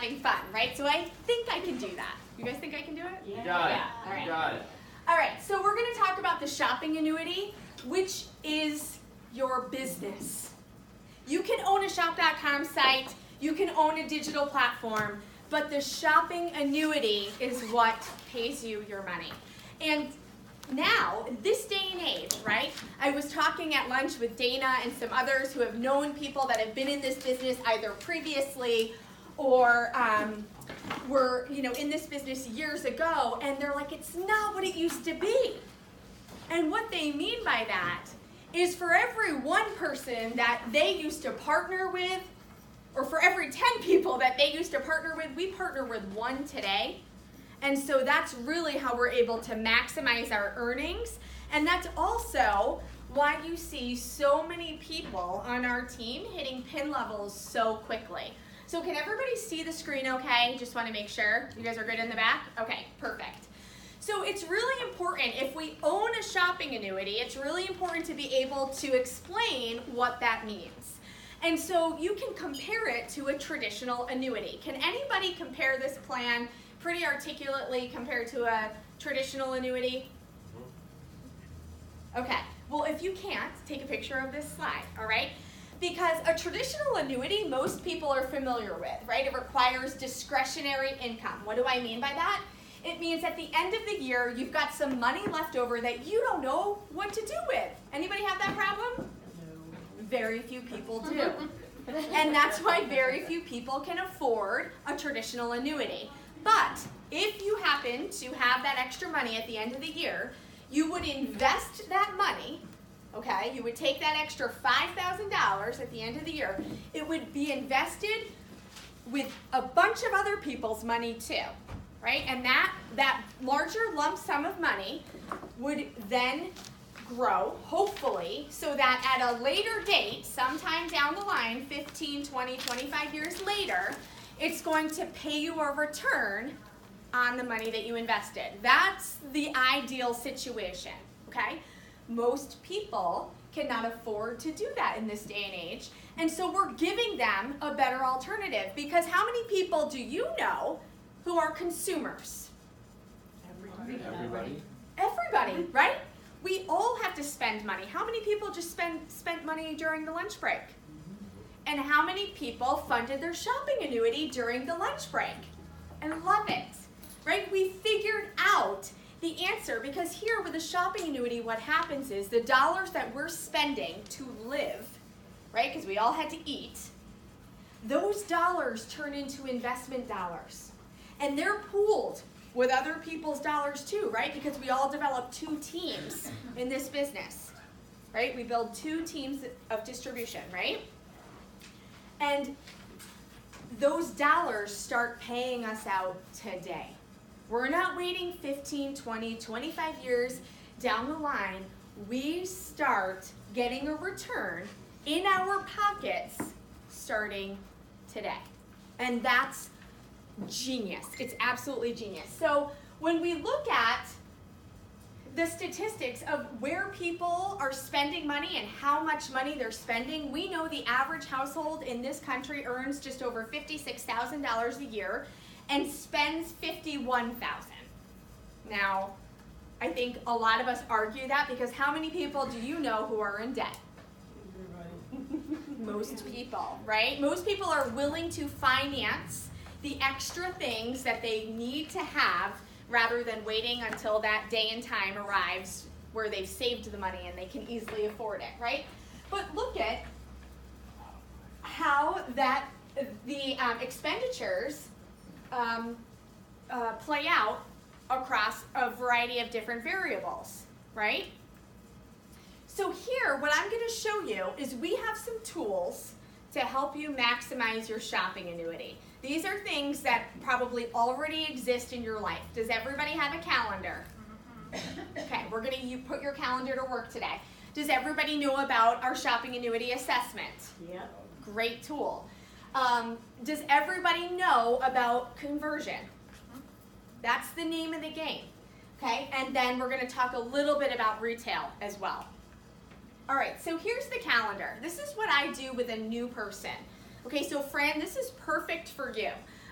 having fun, right? So I think I can do that. You guys think I can do it? You got it. All right. You got it. All right, so we're going to talk about the shopping annuity, which is your business. You can own a shop.com site, you can own a digital platform, but the shopping annuity is what pays you your money. And now, this day and age, right, I was talking at lunch with Dana and some others who have known people that have been in this business either previously or were, in this business years ago, and they're like, it's not what it used to be. And what they mean by that is for every one person that they used to partner with, or for every 10 people that they used to partner with, we partner with one today. And so that's really how we're able to maximize our earnings. And that's also why you see so many people on our team hitting pin levels so quickly. So can everybody see the screen okay? Just want to make sure. You guys are good in the back? Okay, perfect. So it's really important, if we own a shopping annuity, it's really important to be able to explain what that means. And so you can compare it to a traditional annuity. Can anybody compare this plan pretty articulately compared to a traditional annuity? Okay, well if you can't, take a picture of this slide, all right? Because a traditional annuity, most people are familiar with, right? It requires discretionary income. What do I mean by that? It means at the end of the year, you've got some money left over that you don't know what to do with. Anybody have that problem? No. Very few people do. And that's why very few people can afford a traditional annuity. But if you happen to have that extra money at the end of the year, you would invest that money. Okay, you would take that extra $5,000 at the end of the year. It would be invested with a bunch of other people's money too, right? And that larger lump sum of money would then grow, hopefully, so that at a later date, sometime down the line, 15, 20, 25 years later, it's going to pay you a return on the money that you invested. That's the ideal situation, okay? Most people cannot afford to do that in this day and age, and so we're giving them a better alternative, because how many people do you know who are consumers? Everybody. Everybody, right? We all have to spend money. How many people just spent money during the lunch break? And how many people funded their shopping annuity during the lunch break? And love it, right? We figured out the answer, because here with the shopping annuity, what happens is the dollars that we're spending to live, right, because we all had to eat, those dollars turn into investment dollars. And they're pooled with other people's dollars too, right, because we all develop two teams in this business, right? We build two teams of distribution, right? And those dollars start paying us out today. We're not waiting 15, 20, 25 years down the line. We start getting a return in our pockets starting today. And that's genius. It's absolutely genius. So when we look at the statistics of where people are spending money and how much money they're spending, we know the average household in this country earns just over $56,000 a year and spends $51,000. Now, I think a lot of us argue that, because how many people do you know who are in debt? Most people, right? Most people are willing to finance the extra things that they need to have rather than waiting until that day and time arrives where they've saved the money and they can easily afford it, right? But look at how that the expenditures play out across a variety of different variables, right? So here, what I'm going to show you is we have some tools to help you maximize your shopping annuity. These are things that probably already exist in your life. Does everybody have a calendar? Okay, we're going to put your calendar to work today. Does everybody know about our shopping annuity assessment? Yeah. Great tool. Does everybody know about conversion? That's the name of the game. Okay, and then we're going to talk a little bit about retail as well. All right, so here's the calendar. This is what I do with a new person. Okay, so Fran, this is perfect for you.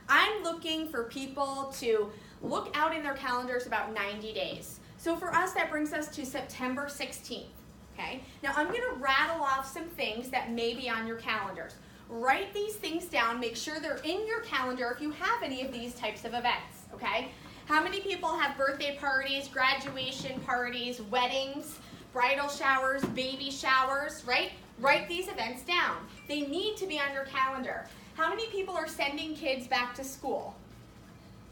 I'm looking for people to look out in their calendars about 90 days. So for us, that brings us to September 16th, okay? Now I'm gonna rattle off some things that may be on your calendars. Write these things down, make sure they're in your calendar if you have any of these types of events, okay? How many people have birthday parties, graduation parties, weddings, bridal showers, baby showers, right? Write these events down. They need to be on your calendar. How many people are sending kids back to school?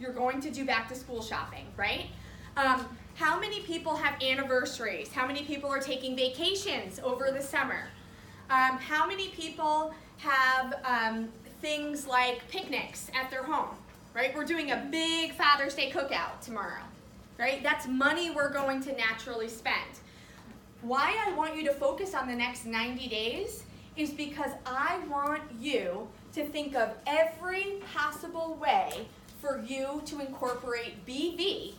You're going to do back to school shopping, right? How many people have anniversaries? How many people are taking vacations over the summer? How many people have things like picnics at their home, right? We're doing a big Father's Day cookout tomorrow, right? That's money we're going to naturally spend. Why I want you to focus on the next 90 days is because I want you to think of every possible way for you to incorporate BV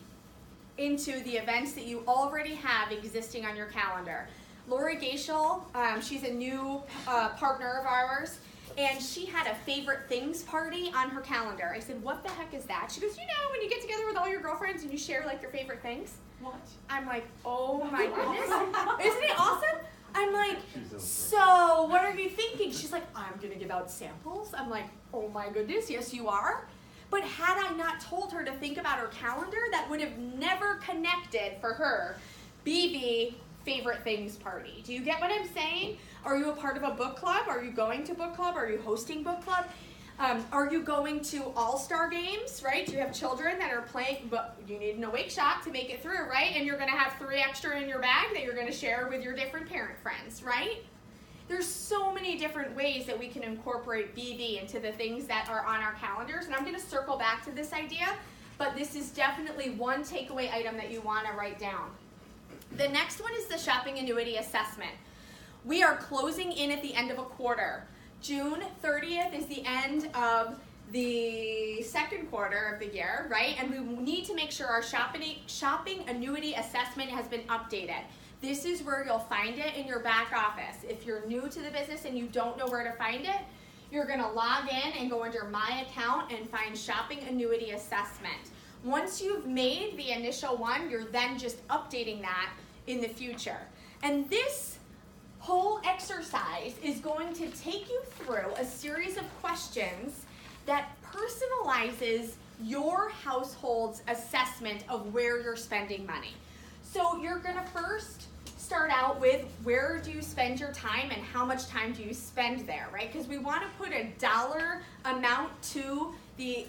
into the events that you already have existing on your calendar. Lori Gaishel, she's a new partner of ours, and she had a favorite things party on her calendar. I said, what the heck is that? She goes, you know, when you get together with all your girlfriends and you share like your favorite things? What? I'm like, oh my goodness. Isn't it awesome? I'm like, so what are you thinking? She's like, I'm gonna give out samples. I'm like, oh my goodness, yes you are. But had I not told her to think about her calendar, that would have never connected for her BB favorite things party. Do you get what I'm saying? Are you a part of a book club? Are you going to book club? Are you hosting book club? Are you going to all-star games, right? Do you have children that are playing, but you need an awake shot to make it through, right? And you're gonna have 3 extra in your bag that you're gonna share with your different parent friends, right? There's so many different ways that we can incorporate BV into the things that are on our calendars, and I'm gonna circle back to this idea, but this is definitely one takeaway item that you wanna write down. The next one is the shopping annuity assessment. We are closing in at the end of a quarter. June 30th is the end of the second quarter of the year, right? And we need to make sure our shopping annuity assessment has been updated. This is where you'll find it in your back office. If you're new to the business and you don't know where to find it, you're gonna log in and go under My Account and find Shopping Annuity Assessment. Once you've made the initial one, you're then just updating that in the future. And this whole exercise is going to take you through a series of questions that personalizes your household's assessment of where you're spending money. So you're gonna first start out with where do you spend your time and how much time do you spend there, right? Because we want to put a dollar amount to the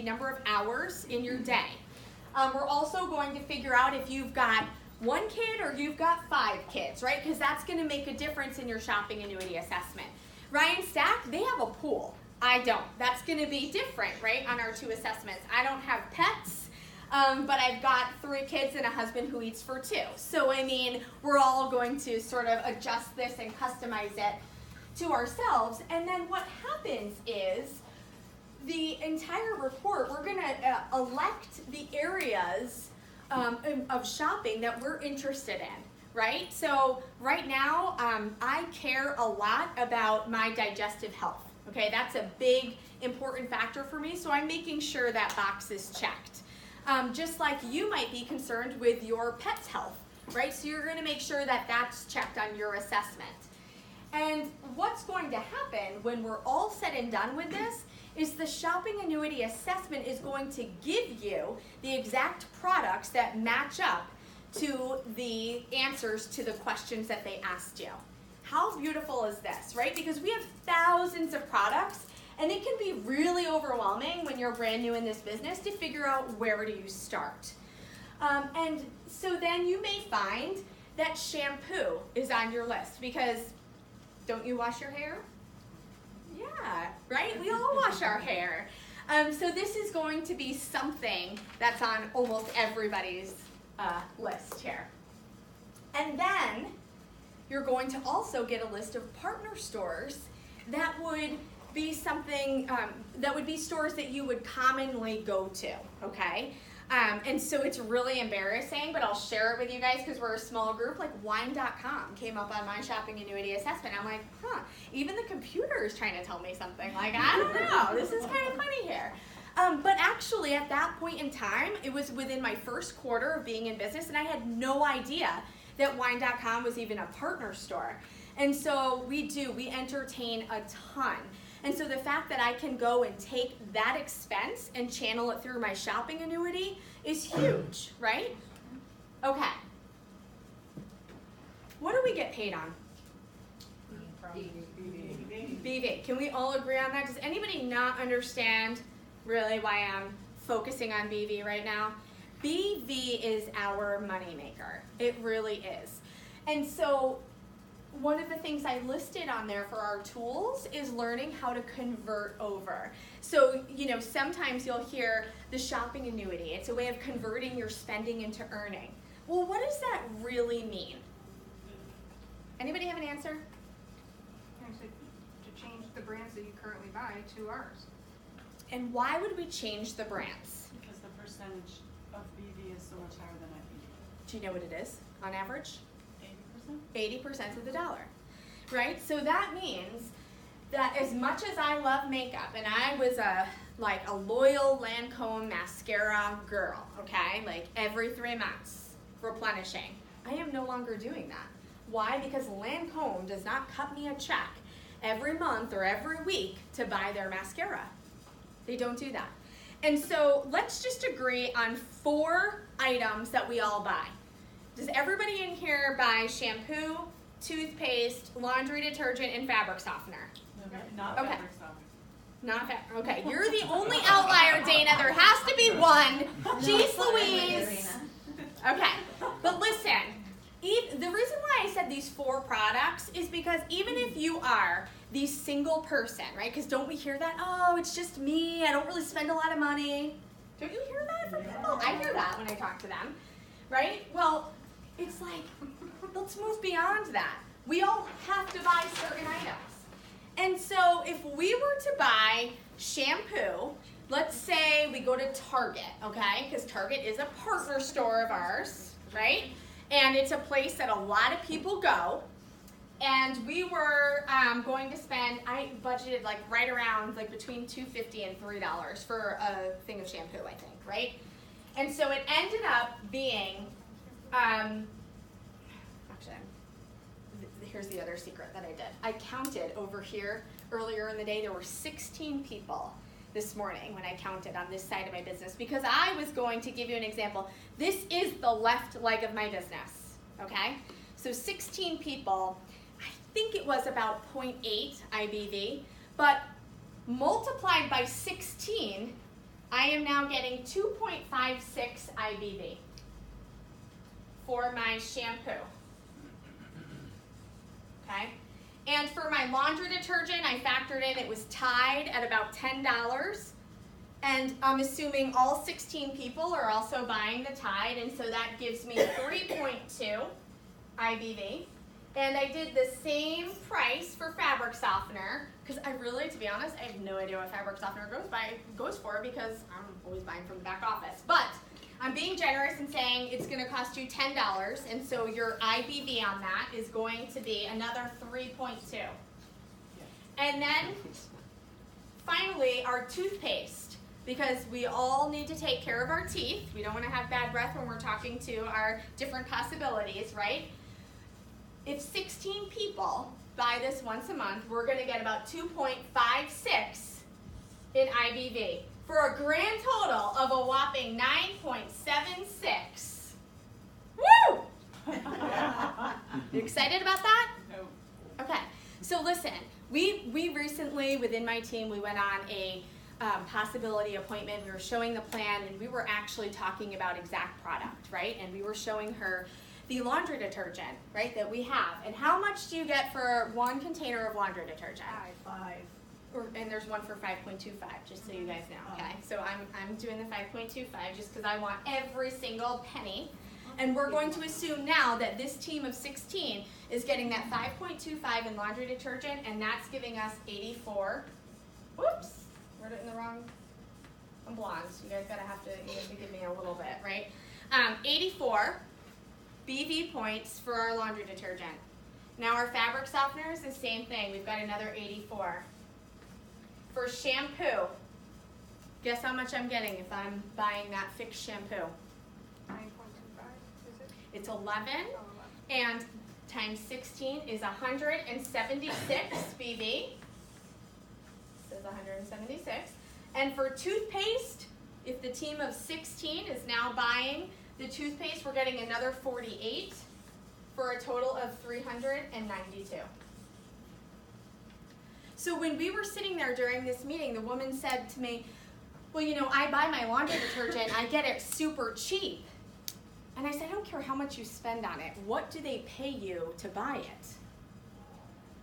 number of hours in your day. We're also going to figure out if you've got 1 kid or you've got 5 kids, right? Because that's going to make a difference in your shopping annuity assessment. Ryan Stack, they have a pool. I don't. That's going to be different, right, on our 2 assessments. I don't have pets, but I've got 3 kids and a husband who eats for 2. So, I mean, we're all going to sort of adjust this and customize it to ourselves. And then what happens is the entire report, we're going to elect the areas of shopping that we're interested in, right? So right now, I care a lot about my digestive health, okay? That's a big, important factor for me, so I'm making sure that box is checked. Just like you might be concerned with your pet's health, right? So you're gonna make sure that that's checked on your assessment. And what's going to happen when we're all said and done with this is the shopping annuity assessment is going to give you the exact products that match up to the answers to the questions that they asked you. How beautiful is this, right? Because we have thousands of products, and it can be really overwhelming when you're brand new in this business to figure out where do you start. And so then you may find that shampoo is on your list because don't you wash your hair? Yeah, right? We all wash our hair. So this is going to be something that's on almost everybody's list here. And then you're going to also get a list of partner stores that would be something, that would be stores that you would commonly go to, okay? And so it's really embarrassing, but I'll share it with you guys because we're a small group. Like wine.com came up on my shopping annuity assessment. I'm like, huh, even the computer is trying to tell me something. Like, I don't know, this is kind of funny here. But actually, at that point in time, it was within my first quarter of being in business, and I had no idea that Wine.com was even a partner store. And so we entertain a ton. And so the fact that I can go and take that expense and channel it through my shopping annuity is huge, right? Okay. What do we get paid on? BV. Can we all agree on that? Does anybody not understand really why I'm focusing on BV right now? BV is our moneymaker. It really is. And so one of the things I listed on there for our tools is learning how to convert over. So, sometimes you'll hear the shopping annuity. It's a way of converting your spending into earning. Well, what does that really mean? Anybody have an answer? To change the brands that you currently buy to ours. And why would we change the brands? Because the percentage of BV is so much higher than IBV. Do you know what it is on average? 80%? 80% of the dollar, right? So that means that as much as I love makeup, and I was a loyal Lancome mascara girl, okay? Like every 3 months, replenishing. I am no longer doing that. Why? Because Lancome does not cut me a check every month or every week to buy their mascara. They don't do that. And so let's just agree on 4 items that we all buy. Does everybody in here buy shampoo, toothpaste, laundry detergent, and fabric softener? Okay. Not Okay. fabric softener. Not fabric. Okay, you're the only outlier, Dana. There has to be one. Jeez Louise. Okay, but listen. The reason why I said these 4 products is because even if you are the single person, right? Because don't we hear that? Oh, it's just me. I don't really spend a lot of money. Don't you hear that from people? I hear that when I talk to them, right? Well, it's like, let's move beyond that. We all have to buy certain items. And so if we were to buy shampoo, let's say we go to Target, okay? Because Target is a partner store of ours, right? And it's a place that a lot of people go. And we were going to spend, I budgeted right around between $2.50 and $3 for a thing of shampoo, I think, right? And so it ended up being, actually, here's the other secret that I did. I counted over here earlier in the day. There were 16 people this morning when I counted on this side of my business because I was going to give you an example. This is the left leg of my business, okay? So 16 people, I think it was about 0.8 IBV, but multiplied by 16, I am now getting 2.56 IBV for my shampoo, okay? And for my laundry detergent, I factored in it was Tide at about $10. And I'm assuming all 16 people are also buying the Tide, and so that gives me 3.2 IBV. And I did the same price for fabric softener, because I really, to be honest, I have no idea what fabric softener goes for because I'm always buying from the back office. But I'm being generous and saying it's going to cost you $10, and so your IBV on that is going to be another 3.2. And then, finally, our toothpaste, because we all need to take care of our teeth. We don't want to have bad breath when we're talking to our different possibilities, right? If 16 people buy this once a month, we're going to get about 2.56 in IBV. For a grand total of a whopping 9.76. Woo! You excited about that? No. Okay, so listen, we recently, within my team, we went on a possibility appointment. We were showing the plan, and we were actually talking about exact product, right? And we were showing her the laundry detergent, right, that we have. And how much do you get for 1 container of laundry detergent? 5. And there's one for 5.25, just so you guys know, okay? So I'm doing the 5.25 just because I want every single penny. And we're going to assume now that this team of 16 is getting that 5.25 in laundry detergent, and that's giving us 84. Whoops, wrote it in the wrong. I'm blonde, so you guys have to give me a little bit, right? 84 BV points for our laundry detergent. Now our fabric softener is the same thing. We've got another 84. For shampoo, Guess how much I'm getting if I'm buying that fixed shampoo? 9.25, is it? It's 11, Oh, 11. and times 16 is 176 BV. Says 176. And for toothpaste, if the team of 16 is now buying the toothpaste, we're getting another 48 for a total of 392. So when we were sitting there during this meeting, the woman said to me, well, you know, I buy my laundry detergent, I get it super cheap. And I said, I don't care how much you spend on it. What do they pay you to buy it?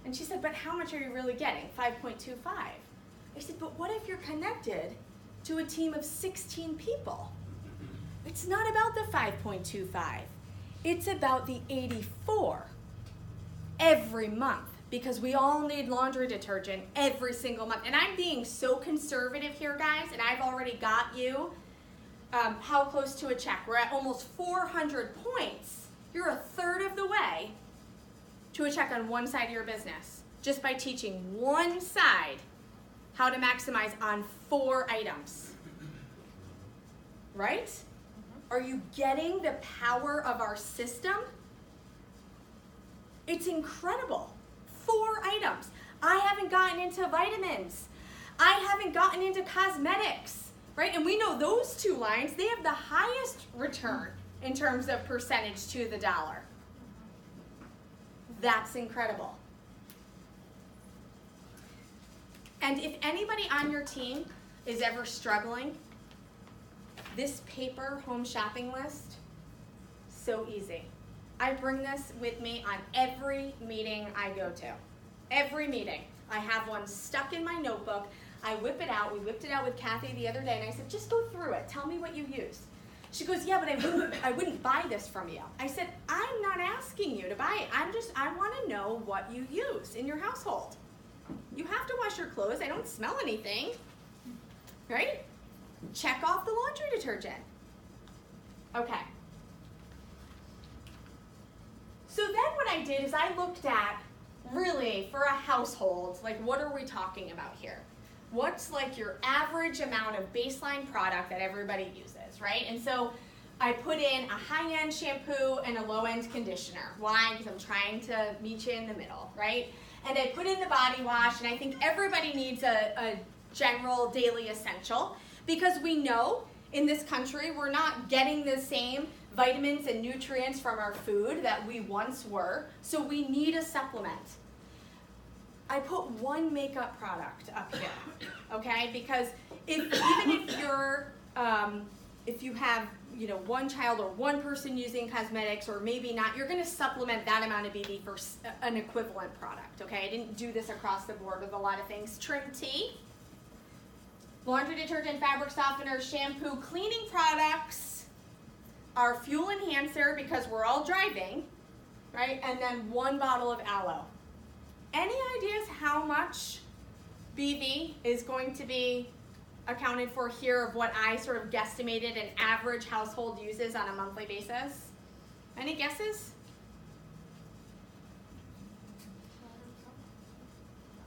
And she said, but how much are you really getting? 5.25. I said, but what if you're connected to a team of 16 people? It's not about the 5.25. It's about the 84 every month, because we all need laundry detergent every single month. And I'm being so conservative here, guys, and I've already got you how close to a check. We're at almost 400 points. You're a third of the way to a check on one side of your business, just by teaching one side how to maximize on 4 items. Right? Are you getting the power of our system? It's incredible. 4 items. I haven't gotten into vitamins. I haven't gotten into cosmetics, right? And we know those 2 lines, they have the highest return in terms of percentage to the dollar. That's incredible. And if anybody on your team is ever struggling, this paper home shopping list, so easy. I bring this with me on every meeting I go to. Every meeting. I have one stuck in my notebook. I whip it out. We whipped it out with Kathy the other day, and I said, just go through it. Tell me what you use. She goes, yeah, but I wouldn't buy this from you. I said, I'm not asking you to buy it. I want to know what you use in your household. You have to wash your clothes. I don't smell anything, right? Check off the laundry detergent. Okay. So then what I did is I looked at, really, for a household, like what are we talking about here? What's like your average amount of baseline product that everybody uses, right? And so I put in a high-end shampoo and a low-end conditioner. Why? Because I'm trying to meet you in the middle, right? And I put in the body wash, and I think everybody needs a general daily essential, because we know in this country we're not getting the same vitamins and nutrients from our food that we once were, so we need a supplement. I put one makeup product up here, okay? Because even if you're, if you have, you know, one child or one person using cosmetics, or maybe not, you're going to supplement that amount of BB for an equivalent product, okay? I didn't do this across the board with a lot of things. Trim tea, laundry detergent, fabric softener, shampoo, cleaning products, our fuel enhancer because we're all driving, right? And then 1 bottle of aloe. Any ideas how much BV is going to be accounted for here of what I sort of guesstimated an average household uses on a monthly basis? Any guesses?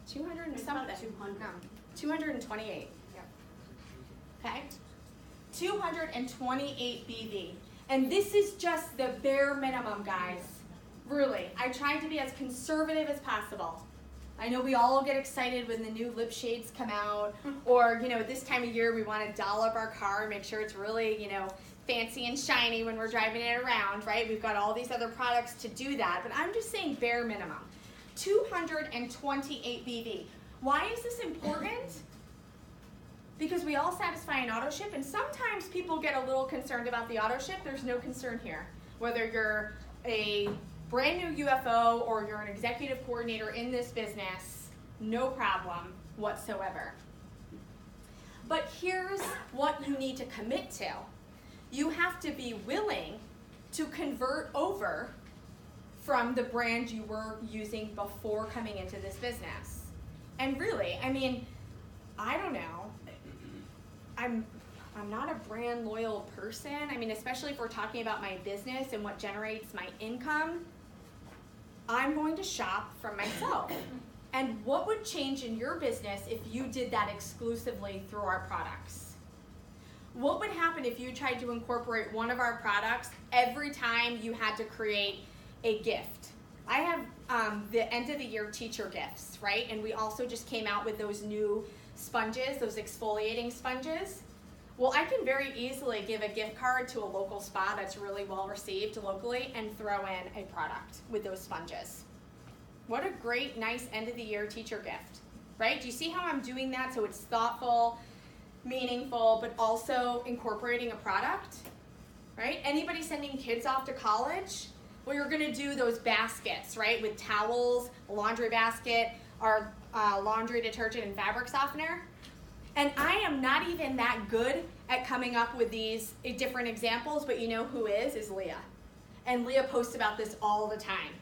200 and something. 200. No. 228. Yep. Okay? 228 BV. And this is just the bare minimum, guys. Really, I tried to be as conservative as possible. I know we all get excited when the new lip shades come out, or, you know, this time of year we want to doll up our car and make sure it's really, you know, fancy and shiny when we're driving it around, right? We've got all these other products to do that, but I'm just saying bare minimum. 228 BV. Why is this important? Because we all satisfy an auto ship, and sometimes people get a little concerned about the auto ship. There's no concern here. Whether you're a brand new UFO or you're an executive coordinator in this business, no problem whatsoever. But here's what you need to commit to. You have to be willing to convert over from the brand you were using before coming into this business. And really, I mean, I don't know. I'm not a brand loyal person. I mean, especially if we're talking about my business and what generates my income, I'm going to shop from myself. And what would change in your business if you did that exclusively through our products? What would happen if you tried to incorporate one of our products every time you had to create a gift? I have the end of the year teacher gifts, right? And we also just came out with those new sponges, those exfoliating sponges. Well, I can very easily give a gift card to a local spa that's really well received locally and throw in a product with those sponges. What a great, nice end of the year teacher gift, right? Do you see how I'm doing that so it's thoughtful, meaningful, but also incorporating a product, right? Anybody sending kids off to college? Well, you're gonna do those baskets, right? With towels, a laundry basket, our laundry detergent and fabric softener. And I am not even that good at coming up with these different examples, but you know who is Leah. And Leah posts about this all the time.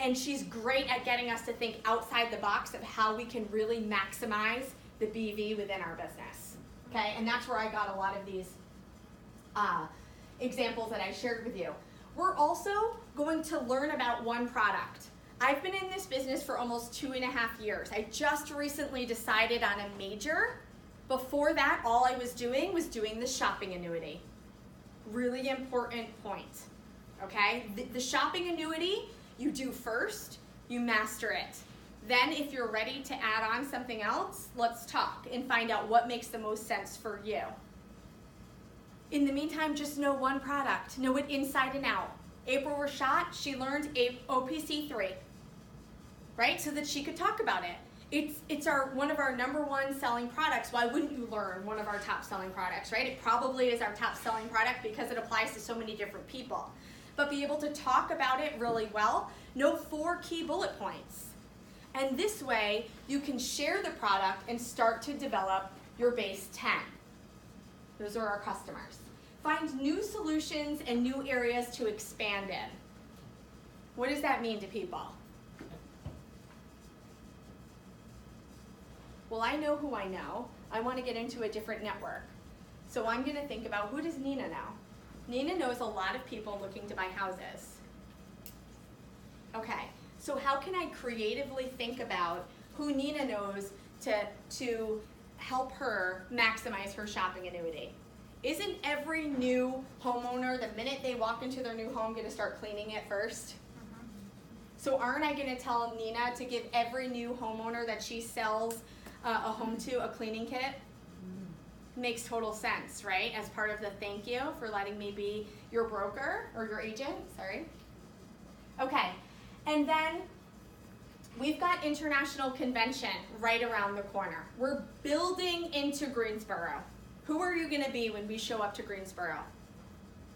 And she's great at getting us to think outside the box of how we can really maximize the BV within our business. Okay, and that's where I got a lot of these examples that I shared with you. We're also going to learn about one product. I've been in this business for almost 2.5 years. I just recently decided on a major. Before that, all I was doing the shopping annuity. Really important point, okay? The shopping annuity, you do first, you master it. Then if you're ready to add on something else, let's talk and find out what makes the most sense for you. In the meantime, just know one product, know it inside and out. April Rashad, she learned OPC3, right? So that she could talk about it. It's one of our #1 selling products. Why wouldn't you learn one of our top selling products, right? It probably is our top selling product because it applies to so many different people. But be able to talk about it really well, know 4 key bullet points. And this way, you can share the product and start to develop your base 10. Those are our customers. Find new solutions and new areas to expand in. What does that mean to people? Well, I know who I know. I want to get into a different network. So I'm going to think about, who does Nina know? Nina knows a lot of people looking to buy houses. Okay, so how can I creatively think about who Nina knows to help her maximize her shopping annuity? Isn't every new homeowner, the minute they walk into their new home, going to start cleaning it first? So aren't I going to tell Nina to give every new homeowner that she sells a home to a cleaning kit? Makes total sense, right? As part of the thank you for letting me be your broker or your agent, sorry. Okay, and then we've got International Convention right around the corner. We're building into Greensboro. Who are you gonna be when we show up to Greensboro?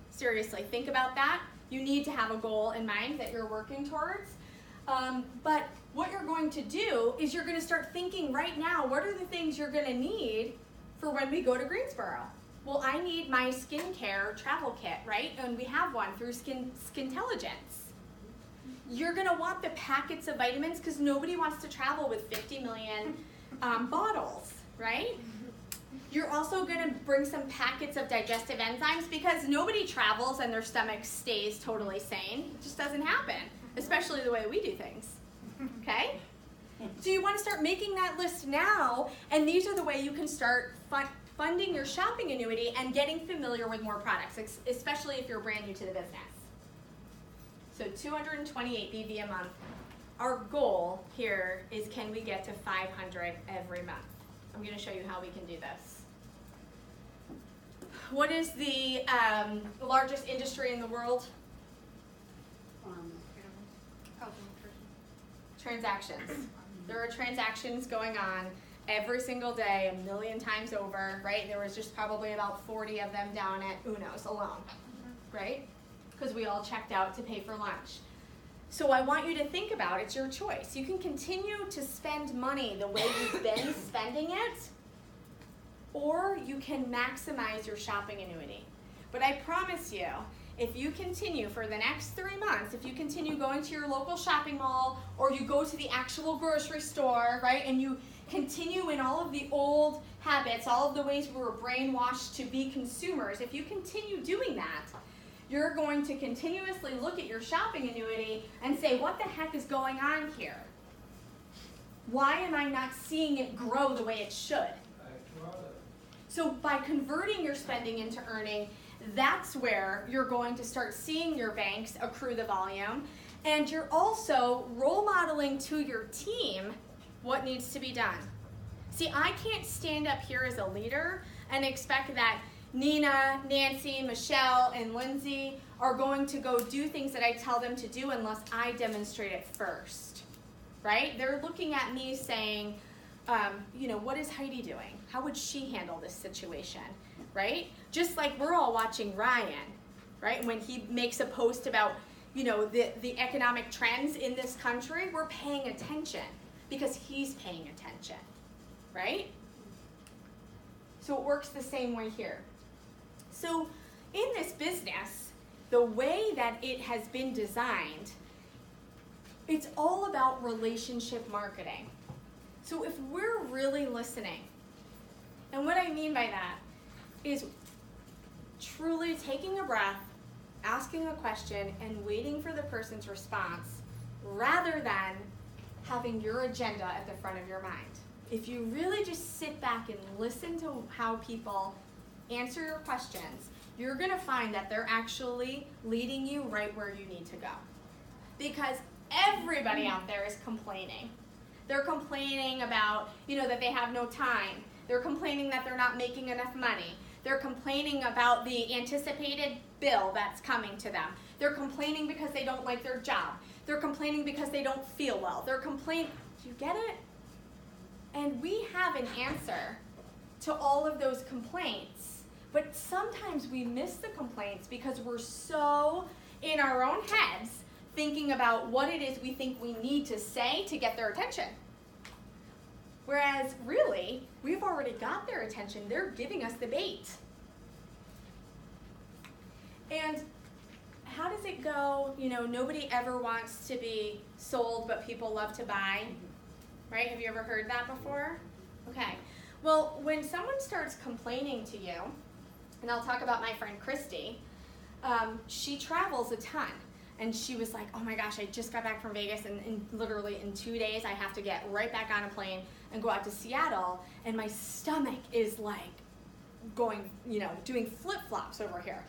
Seriously, think about that. You need to have a goal in mind that you're working towards. But what you're going to do is you're gonna start thinking right now, what are the things you're gonna need for when we go to Greensboro? Well, I need my skincare travel kit, right? And we have one through Skintelligence. You're gonna want the packets of vitamins because nobody wants to travel with 50 million bottles, right? You're also gonna bring some packets of digestive enzymes because nobody travels and their stomach stays totally sane. It just doesn't happen, especially the way we do things, okay? So you wanna start making that list now, and these are the way you can start funding your shopping annuity and getting familiar with more products, especially if you're brand new to the business. So 228 BV a month. Our goal here is, can we get to 500 every month? I'm going to show you how we can do this. What is the largest industry in the world? Transactions. There are transactions going on every single day, 1 million times over, right? There was just probably about 40 of them down at Uno's alone, right? Because we all checked out to pay for lunch. So I want you to think about, it's your choice. You can continue to spend money the way you've been spending it, or you can maximize your shopping annuity. But I promise you, if you continue for the next 3 months, if you continue going to your local shopping mall, or you go to the actual grocery store, right, and you continue in all of the old habits, all of the ways we were brainwashed to be consumers, if you continue doing that, you're going to continuously look at your shopping annuity and say, what the heck is going on here? Why am I not seeing it grow the way it should? So by converting your spending into earning, that's where you're going to start seeing your banks accrue the volume, and you're also role modeling to your team what needs to be done. See, I can't stand up here as a leader and expect that Nina, Nancy, Michelle, and Lindsay are going to go do things that I tell them to do unless I demonstrate it first, right? They're looking at me saying, what is Heidi doing? How would she handle this situation, right? Just like we're all watching Ryan, right? When he makes a post about, the economic trends in this country, we're paying attention because he's paying attention, right? So it works the same way here. So in this business, the way that it has been designed, it's all about relationship marketing. So if we're really listening, and what I mean by that is truly taking a breath, asking a question, and waiting for the person's response, rather than having your agenda at the front of your mind. If you really just sit back and listen to how people answer your questions, you're going to find that they're actually leading you right where you need to go. Because everybody out there is complaining. They're complaining about, that they have no time. They're complaining that they're not making enough money. They're complaining about the anticipated bill that's coming to them. They're complaining because they don't like their job. They're complaining because they don't feel well. They're complaining. Do you get it? And we have an answer to all of those complaints. But sometimes we miss the complaints because we're so in our own heads thinking about what it is we think we need to say to get their attention. Whereas really, we've already got their attention. They're giving us the bait. And how does it go? Nobody ever wants to be sold, but people love to buy. Right? Have you ever heard that before? Okay. Well, when someone starts complaining to you, and I'll talk about my friend Christy, she travels a ton. And she was like, oh my gosh, I just got back from Vegas, and literally in 2 days I have to get right back on a plane and go out to Seattle, and my stomach is like going, doing flip-flops over here.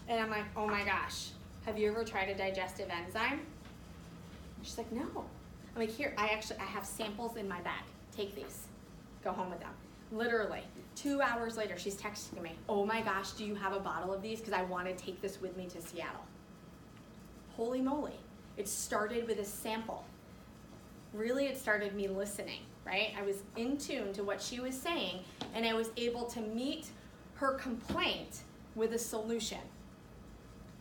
And I'm like, oh my gosh, have you ever tried a digestive enzyme? She's like, no. I'm like, here, I have samples in my bag. Take these. Go home with them. Literally, 2 hours later, she's texting me, oh my gosh, do you have a bottle of these? Because I want to take this with me to Seattle. Holy moly. It started with a sample. Really, it started me listening, right? I was in tune to what she was saying, and I was able to meet her complaint with a solution.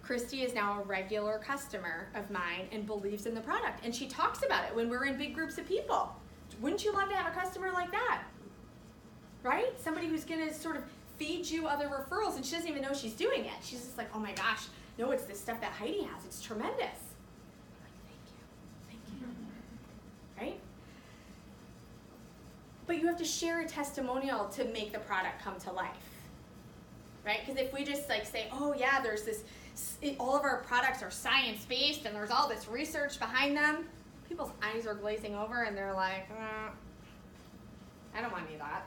Christy is now a regular customer of mine and believes in the product, and she talks about it when we're in big groups of people. Wouldn't you love to have a customer like that? Right? Somebody who's going to sort of feed you other referrals, and she doesn't even know she's doing it. She's just like, oh my gosh, no, it's this stuff that Heidi has. It's tremendous. I'm like, thank you. Right? But you have to share a testimonial to make the product come to life. Right? Because if we just say, oh yeah, there's this, all of our products are science-based and there's all this research behind them, people's eyes are glazing over and they're like, I don't want any of that.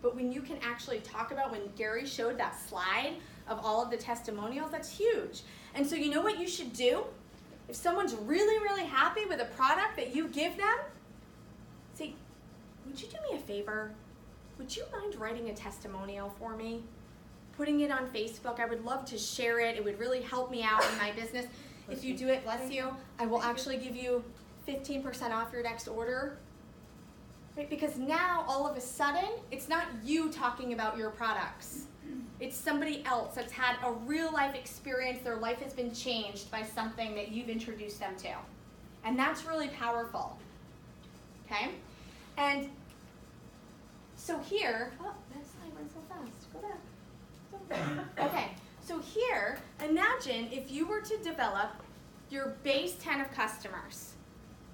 But when you can actually talk about, when Gary showed that slide of all of the testimonials, that's huge. And so you know what you should do? If someone's really, really happy with a product that you give them, say, would you do me a favor? Would you mind writing a testimonial for me? Putting it on Facebook. I would love to share it. It would really help me out in my business. If you do it, bless you, I will actually give you 15% off your next order. Right? Because now, all of a sudden, it's not you talking about your products. It's somebody else that's had a real life experience. Their life has been changed by something that you've introduced them to. And that's really powerful. Okay? And so here, oh, that slide went so fast. Go back. Okay, so here, imagine if you were to develop your base 10 of customers.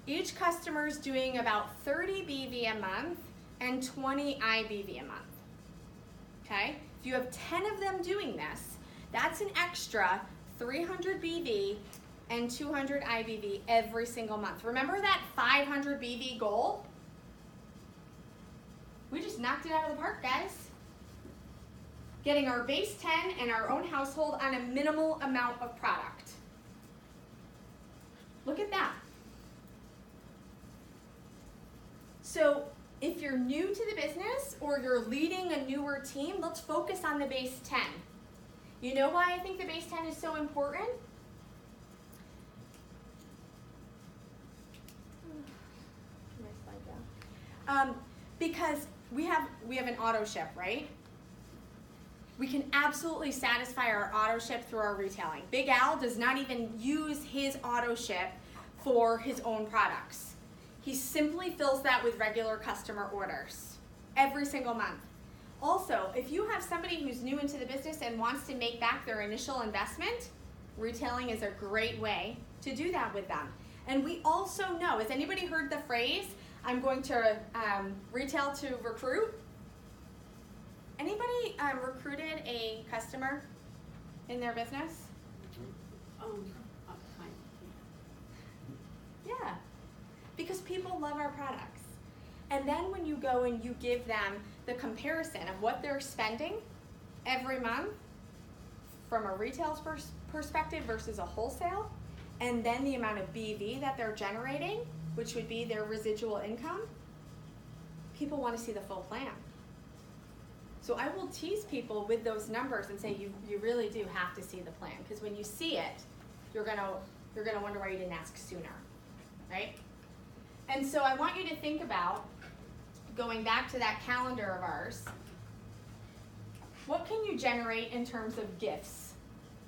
Each customer is doing about 30 BV a month and 20 IBV a month. Okay? If you have 10 of them doing this, that's an extra 300 BV and 200 IBV every single month. Remember that 500 BV goal? We just knocked it out of the park, guys. getting our base 10 and our own household on a minimal amount of product. Look at that. So if you're new to the business or you're leading a newer team, let's focus on the base 10. You know why I think the base 10 is so important? Because we have an auto ship, right? We can absolutely satisfy our auto ship through our retailing. Big Al does not even use his auto ship for his own products. He simply fills that with regular customer orders every single month. Also, if you have somebody who's new into the business and wants to make back their initial investment, retailing is a great way to do that with them. And we also know, has anybody heard the phrase, I'm going to retail to recruit? Anybody recruited a customer in their business? Yeah, because people love our products. And then when you go and you give them the comparison of what they're spending every month from a retail perspective versus a wholesale, and then the amount of BV that they're generating, which would be their residual income, people want to see the full plan. So I will tease people with those numbers and say you really do have to see the plan, because when you see it, you're gonna wonder why you didn't ask sooner, right? And so I want you to think about, going back to that calendar of ours, what can you generate in terms of gifts?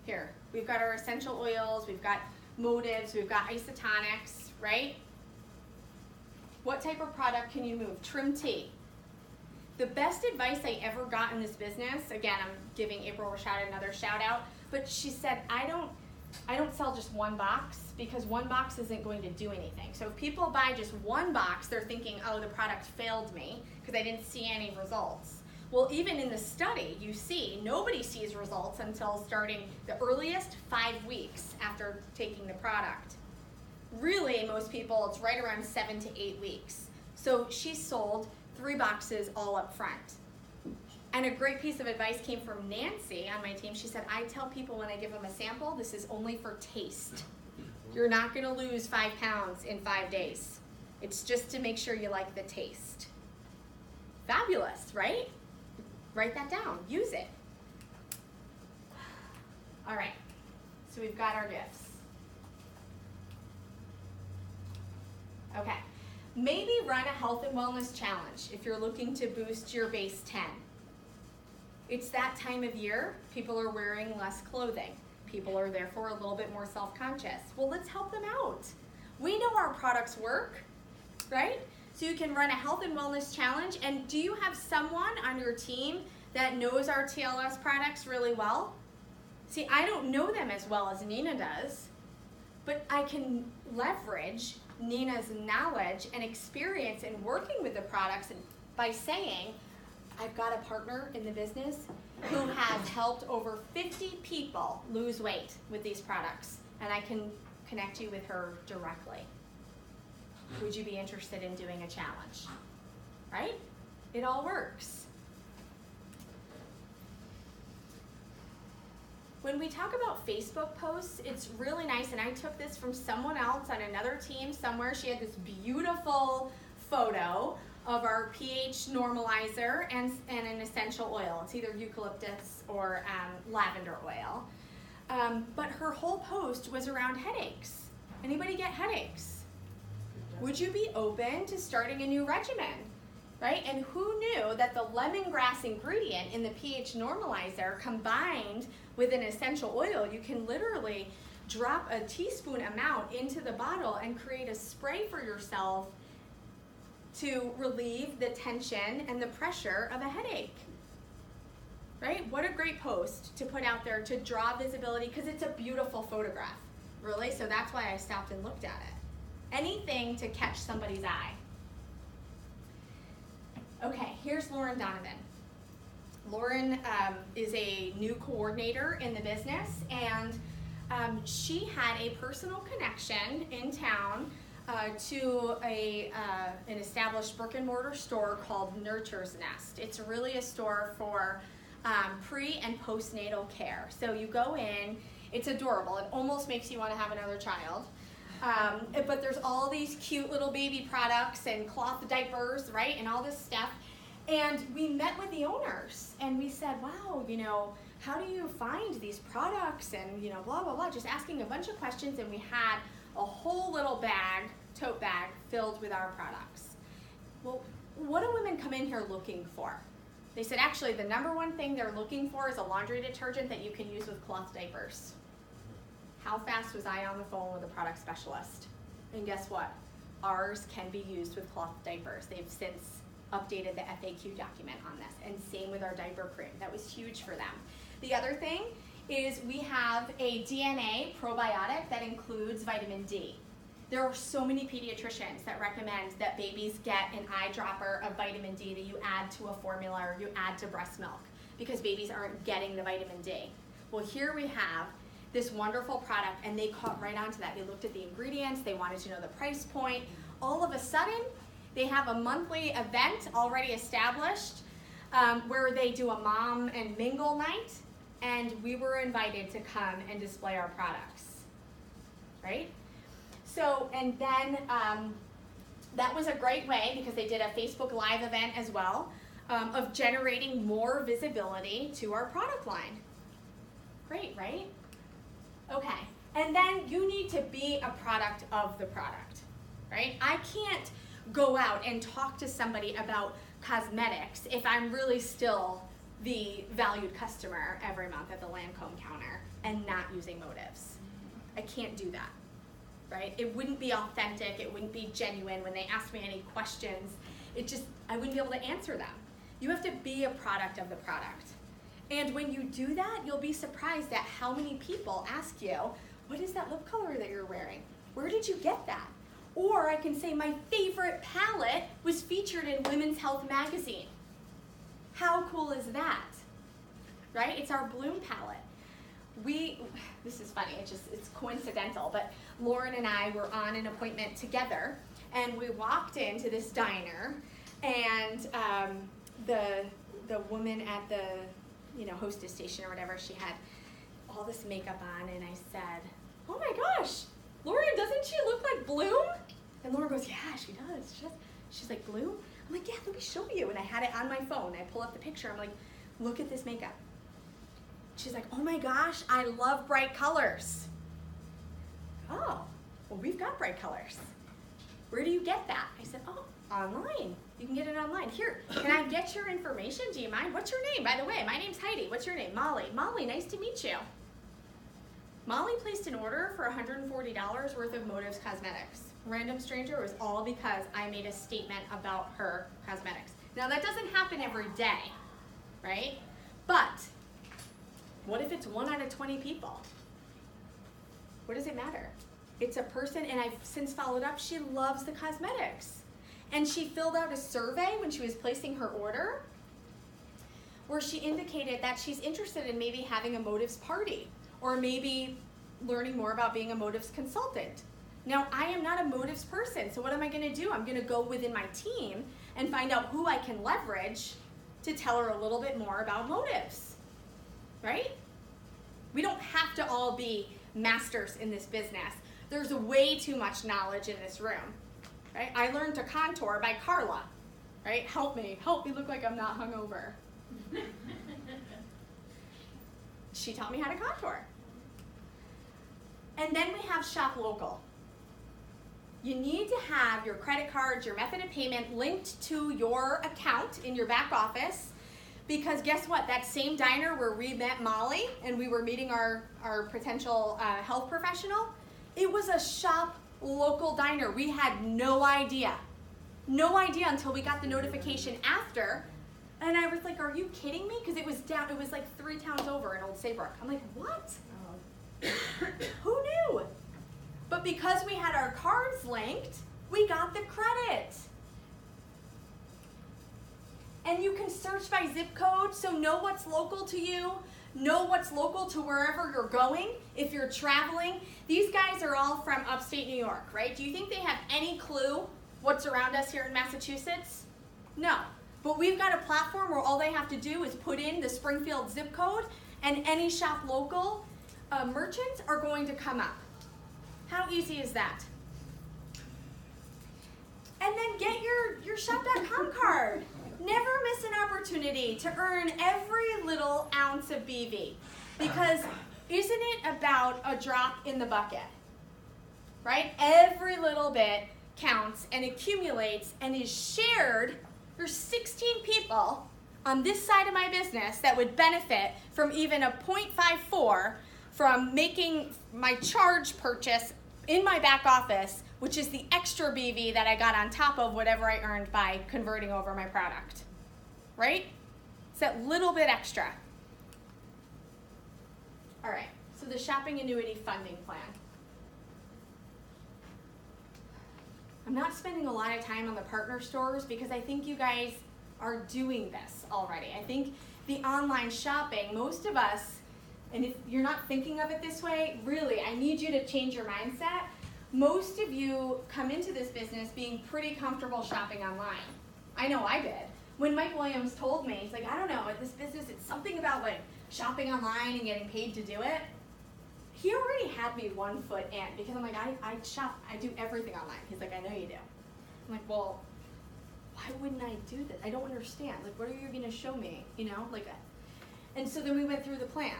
Here, we've got our essential oils, we've got motives, we've got isotonics, right? What type of product can you move? Trim tea. The best advice I ever got in this business, again, I'm giving April Rashad another shout out, but she said, I don't sell just one box, because one box isn't going to do anything. So if people buy just one box, they're thinking, oh, the product failed me because I didn't see any results. Well, even in the study, you see, nobody sees results until starting the earliest 5 weeks after taking the product. Really, most people, it's right around 7 to 8 weeks. So she sold 3 boxes all up front. And a great piece of advice came from Nancy on my team. She said, I tell people when I give them a sample, this is only for taste. You're not gonna lose 5 pounds in 5 days. It's just to make sure you like the taste. Fabulous, right? Write that down, use it. All right, so we've got our gifts. Okay, maybe run a health and wellness challenge if you're looking to boost your base 10. It's that time of year, people are wearing less clothing. People are therefore a little bit more self-conscious. Well, let's help them out. We know our products work, right? So you can run a health and wellness challenge. And do you have someone on your team that knows our TLS products really well? See, I don't know them as well as Nina does, but I can leverage Nina's knowledge and experience in working with the products by saying, I've got a partner in the business who has helped over 50 people lose weight with these products, and I can connect you with her directly. Would you be interested in doing a challenge? Right? It all works. When we talk about Facebook posts, it's really nice, and I took this from someone else on another team somewhere. She had this beautiful photo of our pH normalizer and an essential oil. It's either eucalyptus or lavender oil. But her whole post was around headaches. Anybody get headaches? Would you be open to starting a new regimen? Right? And who knew that the lemongrass ingredient in the pH normalizer combined with an essential oil, you can literally drop a teaspoon amount into the bottle and create a spray for yourself to relieve the tension and the pressure of a headache. Right? What a great post to put out there to draw visibility, because it's a beautiful photograph, really. So that's why I stopped and looked at it. Anything to catch somebody's eye. Okay, here's Lauren Donovan. Lauren is a new coordinator in the business, and she had a personal connection in town to an established brick and mortar store called Nurture's Nest. It's really a store for pre and postnatal care. So you go in, it's adorable. It almost makes you want to have another child. But there's all these cute little baby products and cloth diapers, right, and all this stuff. And we met with the owners and we said, wow, you know, how do you find these products and, you know, blah, blah, blah, just asking a bunch of questions. And we had a whole little bag, tote bag, filled with our products. Well, what do women come in here looking for? They said, actually, the number one thing they're looking for is a laundry detergent that you can use with cloth diapers. How fast was I on the phone with a product specialist? And guess what? Ours can be used with cloth diapers. They've since updated the FAQ document on this, and same with our diaper cream. That was huge for them. The other thing is we have a DNA probiotic that includes vitamin D. There are so many pediatricians that recommend that babies get an eyedropper of vitamin D that you add to a formula or you add to breast milk because babies aren't getting the vitamin D. Well, here we have this wonderful product, and they caught right onto that. They looked at the ingredients, they wanted to know the price point. All of a sudden, they have a monthly event already established where they do a mom and mingle night, and we were invited to come and display our products, right? So, and then that was a great way because they did a Facebook Live event as well of generating more visibility to our product line. Great, right? Okay, and then you need to be a product of the product, right? I can't go out and talk to somebody about cosmetics if I'm really still the valued customer every month at the Lancome counter and not using motives. I can't do that, right? It wouldn't be authentic, it wouldn't be genuine when they ask me any questions. I wouldn't be able to answer them. You have to be a product of the product. And when you do that, you'll be surprised at how many people ask you, what is that lip color that you're wearing? Where did you get that? Or I can say my favorite palette was featured in Women's Health magazine. How cool is that? Right? It's our Bloom palette. This is funny, it's coincidental, but Lauren and I were on an appointment together, and we walked into this diner, and the woman at the hostess station or whatever, she had all this makeup on, and I said, oh my gosh, Lauren, doesn't she look like Bloom? And Lauren goes, yeah, she does. She's like, Bloom? I'm like, yeah, let me show you. And I had it on my phone. I pull up the picture. I'm like, look at this makeup. She's like, oh my gosh, I love bright colors. Oh, well, we've got bright colors. Where do you get that? I said, oh, online. You can get it online. Here, can I get your information? Do you mind? What's your name, by the way? My name's Heidi. What's your name? Molly. Molly, nice to meet you. Molly placed an order for $140 worth of Motives Cosmetics. Random stranger. It was all because I made a statement about her cosmetics. Now, that doesn't happen every day, right? But what if it's 1 out of 20 people? What does it matter? It's a person, and I've since followed up, she loves the cosmetics. And she filled out a survey when she was placing her order where she indicated that she's interested in maybe having a Motives party or maybe learning more about being a Motives consultant. Now, I am not a Motives person, so what am I going to do? I'm going to go within my team and find out who I can leverage to tell her a little bit more about Motives, right? We don't have to all be masters in this business. There's way too much knowledge in this room, right? I learned to contour by Carla, right? Help me look like I'm not hungover. She taught me how to contour. And then we have shop local. You need to have your credit cards, your method of payment linked to your account in your back office, because guess what? That same diner where we met Molly and we were meeting our potential health professional, it was a shop local diner. We had no idea until we got the notification after. And I was like, are you kidding me? Because it was like 3 towns over in Old Saybrook. I'm like, what? Who knew? But because we had our cards linked, we got the credit. And you can search by zip code, so know what's local to you, know what's local to wherever you're going. If you're traveling, these guys are all from upstate New York, right? Do you think they have any clue what's around us here in Massachusetts? No. But we've got a platform where all they have to do is put in the Springfield zip code, and any shop local merchants are going to come up. How easy is that? And then get your shop.com card. Never miss an opportunity to earn every little ounce of BV, because isn't it about a drop in the bucket, right? Every little bit counts and accumulates and is shared. There's 16 people on this side of my business that would benefit from even a 0.54 from making my charge purchase in my back office, which is the extra BV that I got on top of whatever I earned by converting over my product, right? It's that little bit extra. All right, so the shopping annuity funding plan. I'm not spending a lot of time on the partner stores because I think you guys are doing this already. I think the online shopping, most of us, and if you're not thinking of it this way, really, I need you to change your mindset. Most of you come into this business being pretty comfortable shopping online. I know I did. When Mike Williams told me, he's like, I don't know, at this business, it's something about like shopping online and getting paid to do it. He already had me 1 foot in because I'm like, I shop, I do everything online. He's like, I know you do. I'm like, well, why wouldn't I do this? I don't understand. Like, what are you gonna show me? You know, like, and so then we went through the plan.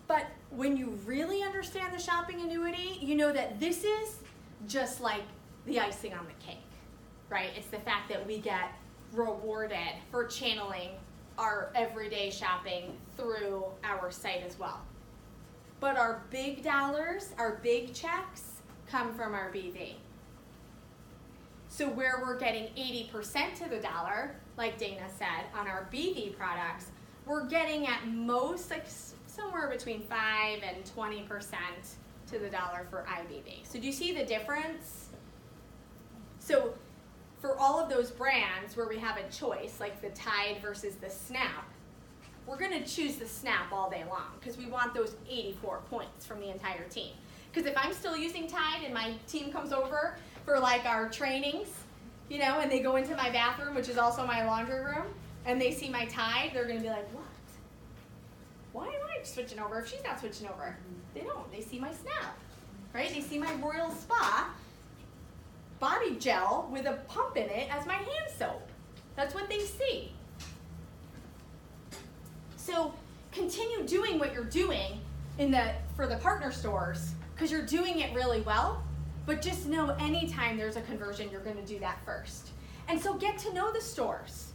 But when you really understand the shopping annuity, you know that this is just like the icing on the cake, right? It's the fact that we get rewarded for channeling our everyday shopping through our site as well. But our big dollars, our big checks, come from our BV. So where we're getting 80% to the dollar, like Dana said, on our BV products, we're getting at most like somewhere between 5 and 20% to the dollar for IBV. So do you see the difference? So for all of those brands where we have a choice, like the Tide versus the Snap, we're gonna choose the Snap all day long because we want those 84 points from the entire team. Because if I'm still using Tide and my team comes over for like our trainings, you know, and they go into my bathroom, which is also my laundry room, and they see my Tide, they're gonna be like, what? Why am I switching over if she's not switching over? They don't, they see my Snap, right? They see my Royal Spa body gel with a pump in it as my hand soap. That's what they see. So continue doing what you're doing for the partner stores because you're doing it really well, but just know anytime there's a conversion, you're gonna do that first. And so get to know the stores.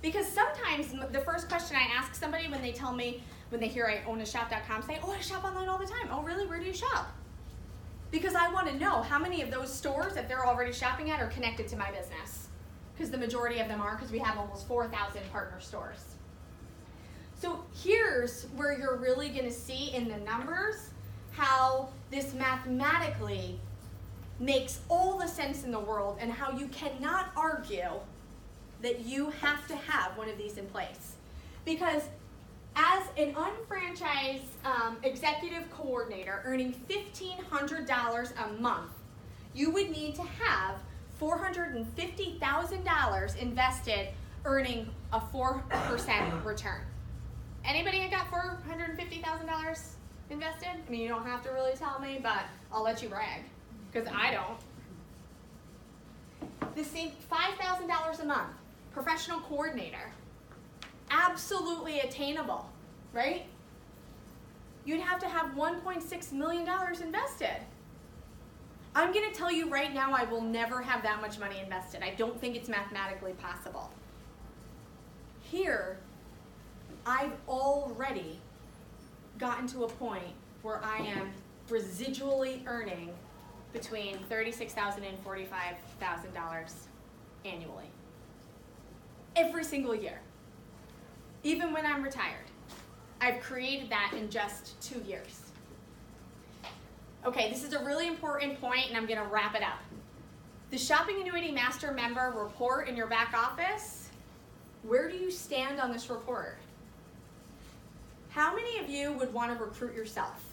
Because sometimes the first question I ask somebody when they tell me, when they hear I own a shop.com, say, oh, I shop online all the time. Oh, really? Where do you shop? Because I want to know how many of those stores that they're already shopping at are connected to my business. Because the majority of them are, because we have almost 4,000 partner stores. So here's where you're really going to see in the numbers how this mathematically makes all the sense in the world and how you cannot argue that you have to have one of these in place. Because as an unfranchised executive coordinator earning $1,500 a month, you would need to have $450,000 invested earning a 4% return. Anybody got $450,000 invested? I mean, you don't have to really tell me, but I'll let you brag, because I don't. The same $5,000 a month, professional coordinator, absolutely attainable, right? You'd have to have $1.6 million invested. I'm going to tell you right now, I will never have that much money invested. I don't think it's mathematically possible. Here, I've already gotten to a point where I am residually earning between $36,000 and $45,000 annually. Every single year. Even when I'm retired. I've created that in just 2 years. Okay, this is a really important point, and I'm going to wrap it up. The Shopping Annuity Master Member report in your back office, where do you stand on this report? How many of you would want to recruit yourself?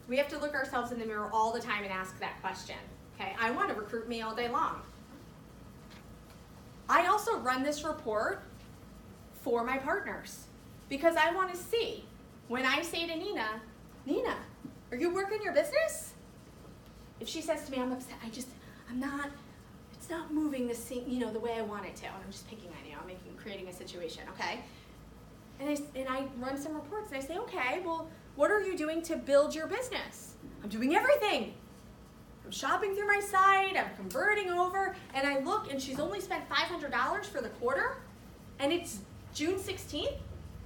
We have to look ourselves in the mirror all the time and ask that question. Okay, I want to recruit me all day long. I also run this report for my partners because I want to see when I say to Nina, Nina, are you working your business? If she says to me, I'm upset, it's not moving the way I want it to. And I'm just picking on you, creating a situation, okay? And I run some reports and I say, okay, well, what are you doing to build your business? I'm doing everything. I'm shopping through my site, I'm converting over, and I look and she's only spent $500 for the quarter, and it's June 16th,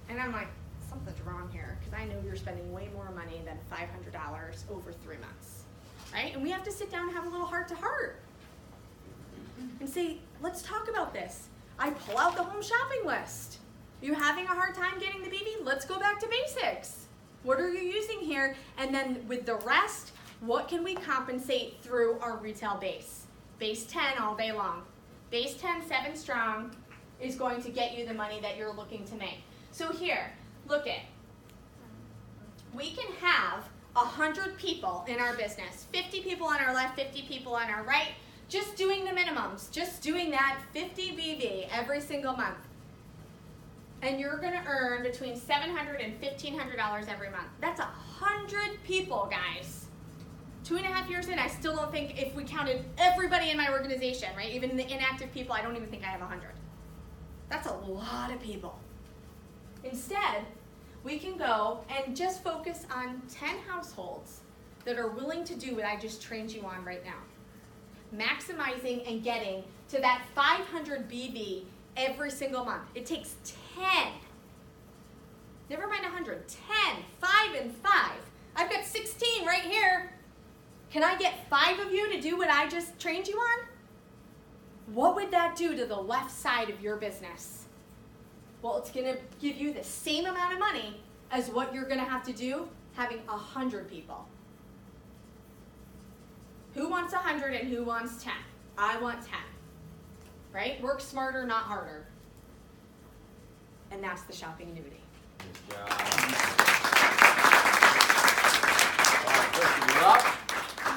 and I'm like, something's wrong here, because I know you're spending way more money than $500 over 3 months, right? And we have to sit down and have a little heart-to-heart and say, let's talk about this. I pull out the home shopping list. You having a hard time getting the BV? Let's go back to basics. What are you using here? And then with the rest, what can we compensate through our retail base? Base 10 all day long. Base 10, 7 strong, is going to get you the money that you're looking to make. So here, look it. We can have 100 people in our business, 50 people on our left, 50 people on our right, just doing the minimums, just doing that 50 BV every single month. And you're going to earn between $700 and $1,500 every month. That's 100 people, guys. 2.5 years in, I still don't think, if we counted everybody in my organization, right, even the inactive people, I don't even think I have 100. That's a lot of people. Instead, we can go and just focus on 10 households that are willing to do what I just trained you on right now. Maximizing and getting to that 500 BV every single month. It takes 10. Never mind 100. 10. 5 and 5. I've got 16 right here. Can I get 5 of you to do what I just trained you on? What would that do to the left side of your business? Well, it's going to give you the same amount of money as what you're going to have to do having 100 people. Who wants 100 and who wants 10? I want 10. Right? Work smarter, not harder. And that's the shopping annuity. Good job.